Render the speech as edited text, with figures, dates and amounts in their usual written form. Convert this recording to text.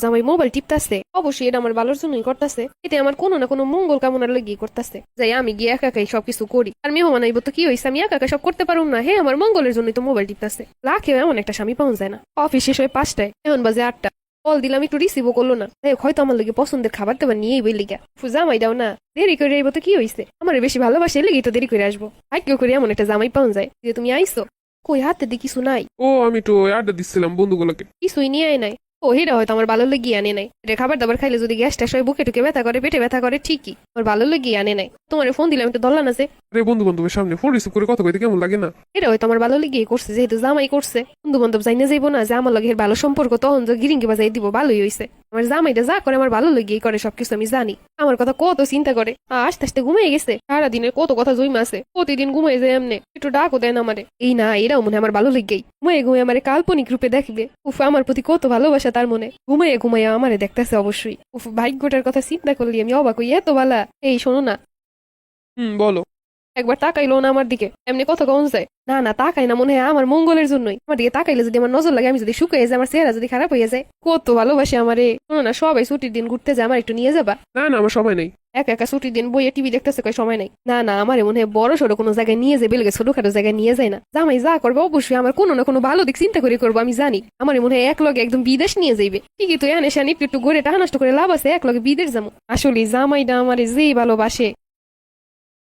জামাই মোবাইল টিপতাছে, অবশ্যই এটা আমার ভালোর জন্যই করতেছে। এটা আমার কোনো না কোনো মঙ্গল কামনার লেগেই করতেছে। যাই আমি গিয়ে একা একাই সবকিছু করি। আর মেহমান আইব তো কি হয়েছে, আমি একা একা সব করতে পারুম না? হ্যাঁ, আমার মঙ্গলের জন্যই তো মোবাইল টিপতাছে। লাখেও এমন একটা স্বামী পাওয়া যায় না। অফিস শেষ হয় 5টায়, এখন বাজে 8টা। কল দিলাম, একটু রিসিভও করলো না। হয়তো আমার লগে পছন্দের খাবার দাবার নিয়েই বই লিগা। জামাই দাও না, দেরি করে আইব তো কি হয়েছে? আমার বেশি ভালোবাসে লেগেই তো দেরি করে আসবো। ভাগ্য করে এমন একটা জামাই পাওয়া যায় যে তুমি আইসো। কই হাতে দিয়ে কিছু নাই? ও আমি তো আড্ডা দিচ্ছিলাম বন্ধুগুলোকে। কিছুই নিয়ে আয় নাই। ও হিরা হয়তো আমার ভালো লেগে আনে নাই। এটা খাবার দাবার খাইলে যদি গ্যাস ট্যাস হয়, বুকে টুকে ব্যথা করে, পেটে ব্যথা করে, ঠিকই আমার ভালো লেগে আনে নাই। তোমার ফোন দিলাম, তো ধরলা না যে? আরে বন্ধু বান্ধবের সামনে ফোন রিসিভ করে কথা কইতে কেমন লাগে না? এটা হয়তো আমার ভালো লেগে করছে, যেহেতু জামাই করছে। বন্ধু বান্ধব যাই না যাইবো না যে আমার লগে এর ভালো সম্পর্ক, তখন যে গিরিঙ্গি বাজাই দিব, ভালোই হয়েছে। আমার জামাইটা যা করে আমার ভালো লেগেই করে, সবকিছু আমি জানি। আমার কথা কত চিন্তা করে, আস্তে আস্তে ঘুমিয়ে গেছে। সারাদিনের কত কথা জইমা আছে, প্রতিদিন ঘুমিয়ে যায় এমনি, একটু ডাকও দেয় না আমারে। এই না, এরাও মনে হয় আমার ভালো লেগেই ঘুমিয়ে ঘুমিয়ে আমার কাল্পনিক রূপে দেখবে। উফ, আমার প্রতি কত ভালোবাসা তার মনে। ঘুমিয়ে ঘুমিয়ে আমারে দেখতেছে অবশ্যই। উফ, ভাগ্যটার কথা চিন্তা করলি আমি অবাক হই, এত ভালা। এই শোনো না, বলো। একবার তাকাইলো না আমার দিকে, এমনি কথা কন যায়? না না, তাকাই না, মনে হয় আমার মঙ্গলের জন্যই। আমার দিকে তাকাইলে যদি আমার নজর লাগে, আমি যদি শুকিয়ে যায়, আমার চেহারা যদি খারাপ হয়ে যায়। কত ভালোবাসে আমারে। শোনো না, সবাই ছুটির দিন ঘুরতে যায়, আমার একটু নিয়ে যাবা? না না, আমার সময় নেই। একা একা ছুটির দিন বইয়ে টিভি দেখতেছে, কই সময় নাই? না না, আমার মনে হয় বড় সড়ো কোনো জায়গায় নিয়ে যাবে, বেলগে ছোটখাটো জায়গায় নিয়ে যায় না। জামাই যা করবে অবশ্যই আমার কোনো না কোনো ভালো দিক চিন্তা করে করবো, আমি জানি। আমার মনে হয় এক লগে একদম বিদেশ নিয়ে যাইবে। ঠিকই তো, এনে শানি একটু একটু ঘুরে টাকা নষ্ট করে লাভ আছে, এক লগে বিদেশ যাবো। আসলে জামাইটা আমারে যেই ভালোবাসে,